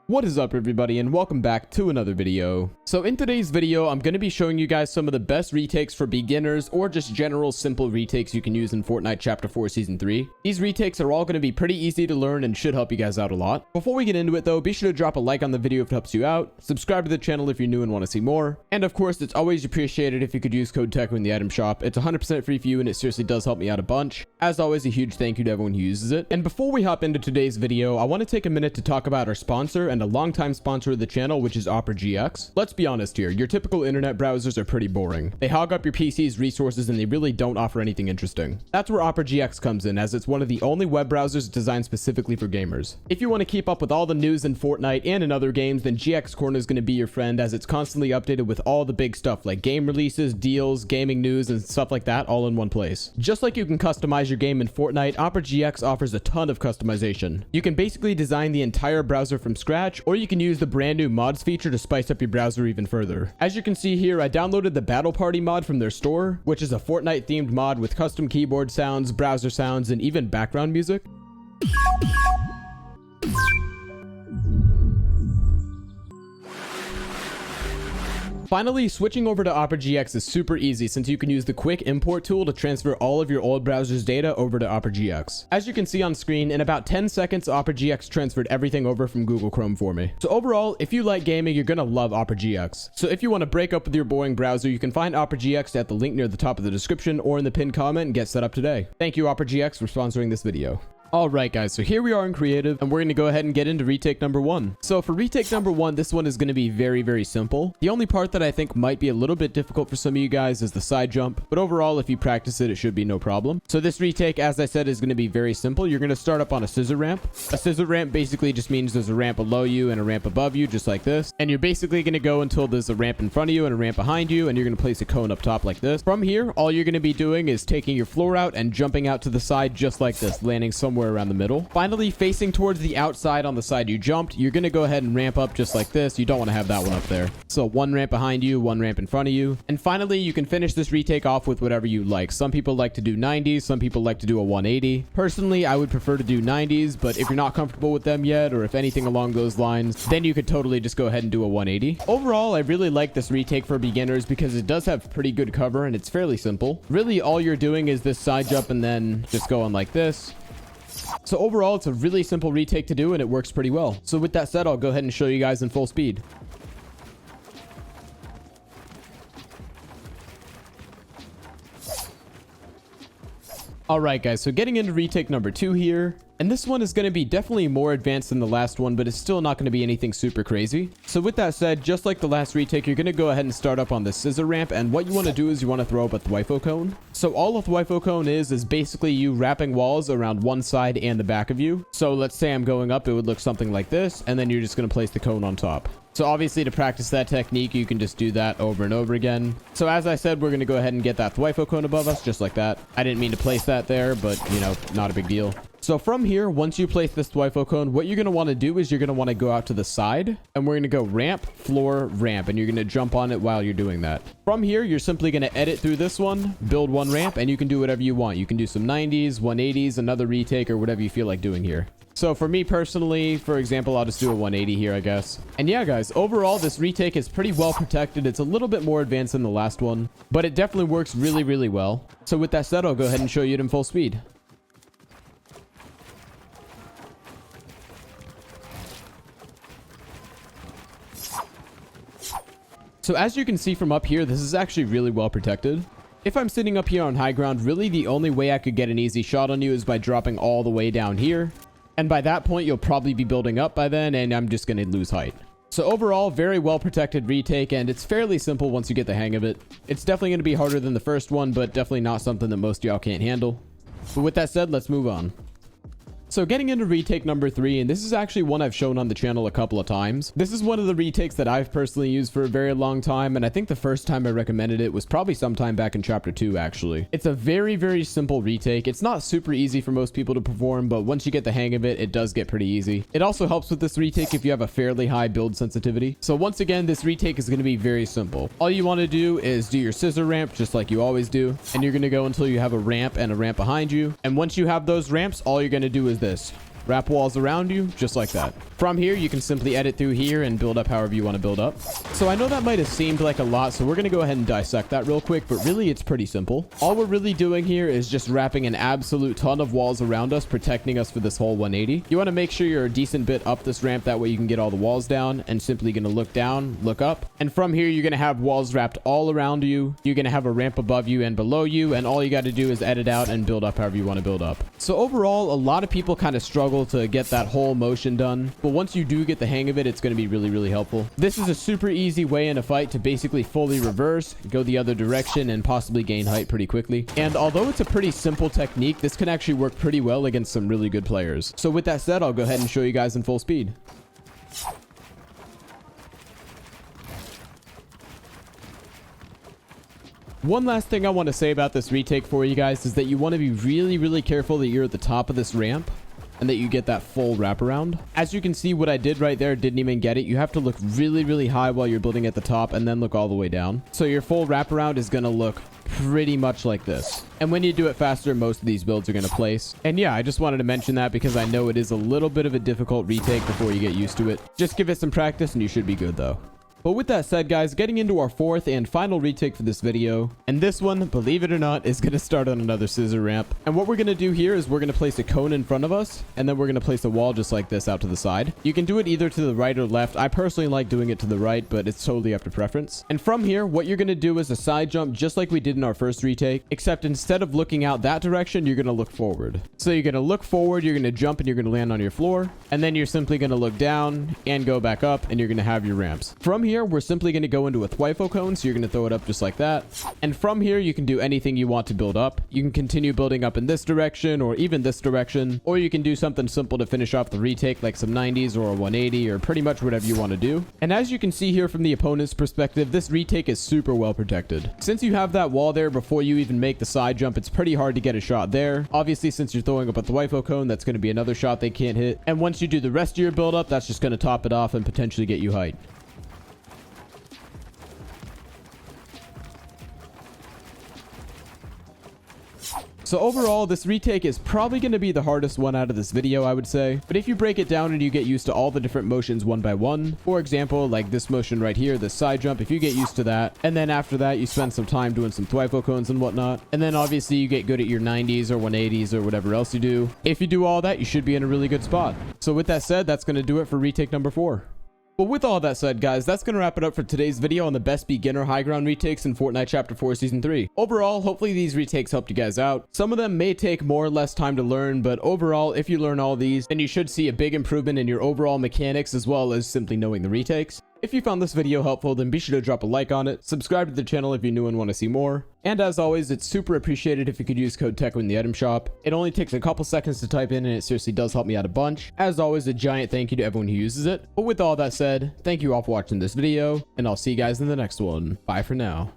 What is up, everybody, and welcome back to another video. So in today's video, I'm going to be showing you guys some of the best retakes for beginners or just general simple retakes you can use in Fortnite Chapter 4 Season 3. These retakes are all going to be pretty easy to learn and should help you guys out a lot. Before we get into it though, be sure to drop a like on the video if it helps you out, subscribe to the channel if you're new and want to see more, and of course, it's always appreciated if you could use code TECHO in the item shop. It's 100% free for you and it seriously does help me out a bunch. As always, a huge thank you to everyone who uses it. And before we hop into today's video, I want to take a minute to talk about our sponsor and a longtime sponsor of the channel, which is Opera GX. Let's be honest here, your typical internet browsers are pretty boring. They hog up your PC's resources and they really don't offer anything interesting. That's where Opera GX comes in, as it's one of the only web browsers designed specifically for gamers. If you want to keep up with all the news in Fortnite and in other games, then GX Corner is going to be your friend, as it's constantly updated with all the big stuff like game releases, deals, gaming news, and stuff like that all in one place. Just like you can customize your game in Fortnite, Opera GX offers a ton of customization. You can basically design the entire browser from scratch, or you can use the brand new mods feature to spice up your browser even further. As you can see here, I downloaded the Battle Party mod from their store, which is a Fortnite themed mod with custom keyboard sounds, browser sounds, and even background music. Finally, switching over to Opera GX is super easy since you can use the quick import tool to transfer all of your old browser's data over to Opera GX. As you can see on screen, in about 10 seconds, Opera GX transferred everything over from Google Chrome for me. So overall, if you like gaming, you're gonna love Opera GX. So if you want to break up with your boring browser, you can find Opera GX at the link near the top of the description or in the pinned comment and get set up today. Thank you, Opera GX, for sponsoring this video. Alright guys, so here we are in creative and we're going to go ahead and get into retake number 1. So for retake number 1, this one is going to be very simple. The only part that I think might be a little bit difficult for some of you guys is the side jump, but overall if you practice it, it should be no problem. So this retake, as I said, is going to be very simple. You're going to start up on a scissor ramp. A scissor ramp basically just means there's a ramp below you and a ramp above you, just like this. And you're basically going to go until there's a ramp in front of you and a ramp behind you, and you're going to place a cone up top like this. From here, all you're going to be doing is taking your floor out and jumping out to the side just like this, landing somewhere around the middle. Finally, facing towards the outside on the side you jumped, you're going to go ahead and ramp up just like this. You don't want to have that one up there. So one ramp behind you, one ramp in front of you. And finally, you can finish this retake off with whatever you like. Some people like to do 90s, some people like to do a 180. Personally, I would prefer to do 90s, but if you're not comfortable with them yet, or if anything along those lines, then you could totally just go ahead and do a 180. Overall, I really like this retake for beginners because it does have pretty good cover and it's fairly simple. Really, all you're doing is this side jump and then just going like this. So overall, it's a really simple retake to do and it works pretty well. So with that said, I'll go ahead and show you guys in full speed. Alright guys, so getting into retake number 2 here. And this one is going to be definitely more advanced than the last one, but it's still not going to be anything super crazy. So with that said, just like the last retake, you're going to go ahead and start up on the scissor ramp. And what you want to do is you want to throw up a Thwifo cone. So all a Thwifo cone is basically you wrapping walls around one side and the back of you. So let's say I'm going up, it would look something like this. And then you're just going to place the cone on top. So obviously to practice that technique, you can just do that over and over again. So as I said, we're going to go ahead and get that Thwifo cone above us, just like that. I didn't mean to place that there, but you know, not a big deal. So from here, once you place this Thwifo cone, what you're going to want to do is you're going to want to go out to the side and we're going to go ramp, floor, ramp, and you're going to jump on it while you're doing that. From here, you're simply going to edit through this one, build one ramp, and you can do whatever you want. You can do some 90s, 180s, another retake, or whatever you feel like doing here. So for me personally, for example, I'll just do a 180 here, I guess. And yeah, guys, overall, this retake is pretty well protected. It's a little bit more advanced than the last one, but it definitely works really well. So with that said, I'll go ahead and show you it in full speed. So as you can see from up here, this is actually really well protected. If I'm sitting up here on high ground, really the only way I could get an easy shot on you is by dropping all the way down here. And by that point, you'll probably be building up by then, and I'm just going to lose height. So overall, very well protected retake, and it's fairly simple once you get the hang of it. It's definitely going to be harder than the first one, but definitely not something that most of y'all can't handle. But with that said, let's move on. So getting into retake number 3, and this is actually one I've shown on the channel a couple of times. This is one of the retakes that I've personally used for a very long time, and I think the first time I recommended it was probably sometime back in chapter 2 actually. It's a very simple retake. It's not super easy for most people to perform, but once you get the hang of it, it does get pretty easy. It also helps with this retake if you have a fairly high build sensitivity. So once again, this retake is going to be very simple. All you want to do is do your scissor ramp just like you always do, and you're going to go until you have a ramp and a ramp behind you. And once you have those ramps, all you're going to do is this. wrap walls around you, just like that. From here, you can simply edit through here and build up however you want to build up. So I know that might have seemed like a lot, so we're going to go ahead and dissect that real quick, but really it's pretty simple. All we're really doing here is just wrapping an absolute ton of walls around us, protecting us for this whole 180. You want to make sure you're a decent bit up this ramp, that way you can get all the walls down, and simply going to look down, look up. And from here, you're going to have walls wrapped all around you. You're going to have a ramp above you and below you, and all you got to do is edit out and build up however you want to build up. So overall, a lot of people kind of struggle to get that whole motion done, but once you do get the hang of it, it's going to be really, really helpful. This is a super easy way in a fight to basically fully reverse, go the other direction, and possibly gain height pretty quickly. And although it's a pretty simple technique, this can actually work pretty well against some really good players. So with that said, I'll go ahead and show you guys in full speed. One last thing I want to say about this retake for you guys is that you want to be really, really careful that you're at the top of this ramp and that you get that full wraparound. As you can see, what I did right there didn't even get it. You have to look really, really high while you're building at the top and then look all the way down. So your full wraparound is going to look pretty much like this. And when you do it faster, most of these builds are going to place. And yeah, I just wanted to mention that because I know it is a little bit of a difficult retake before you get used to it. Just give it some practice and you should be good though. But with that said, guys, getting into our fourth and final retake for this video. And this one, believe it or not, is going to start on another scissor ramp. And what we're going to do here is we're going to place a cone in front of us, and then we're going to place a wall just like this out to the side. You can do it either to the right or left. I personally like doing it to the right, but it's totally up to preference. And from here, what you're going to do is a side jump just like we did in our first retake, except instead of looking out that direction, you're going to look forward. So you're going to look forward, you're going to jump, and you're going to land on your floor. And then you're simply going to look down and go back up, and you're going to have your ramps. From here, we're simply going to go into a thwifo cone, so you're going to throw it up just like that. And from here, you can do anything you want to build up. You can continue building up in this direction or even this direction, or you can do something simple to finish off the retake, like some 90s or a 180 or pretty much whatever you want to do. And as you can see here from the opponent's perspective, this retake is super well protected. Since you have that wall there before you even make the side jump, it's pretty hard to get a shot there. Obviously, since you're throwing up a thwifo cone, that's going to be another shot they can't hit. And once you do the rest of your build up, that's just going to top it off and potentially get you height. So overall, this retake is probably going to be the hardest one out of this video, I would say. But if you break it down and you get used to all the different motions one by one, for example, like this motion right here, the side jump, if you get used to that, and then after that, you spend some time doing some thwifo cones and whatnot, and then obviously you get good at your 90s or 180s or whatever else you do. If you do all that, you should be in a really good spot. So with that said, that's going to do it for retake number 4. Well, with all that said, guys, that's going to wrap it up for today's video on the best beginner high ground retakes in Fortnite Chapter 4 Season 3. Overall, hopefully these retakes helped you guys out. Some of them may take more or less time to learn, but overall, if you learn all these, then you should see a big improvement in your overall mechanics as well as simply knowing the retakes. If you found this video helpful, then be sure to drop a like on it, subscribe to the channel if you're new and want to see more. And as always, it's super appreciated if you could use code TECHO in the item shop. It only takes a couple seconds to type in and it seriously does help me out a bunch. As always, a giant thank you to everyone who uses it. But with all that said, thank you all for watching this video, and I'll see you guys in the next one. Bye for now.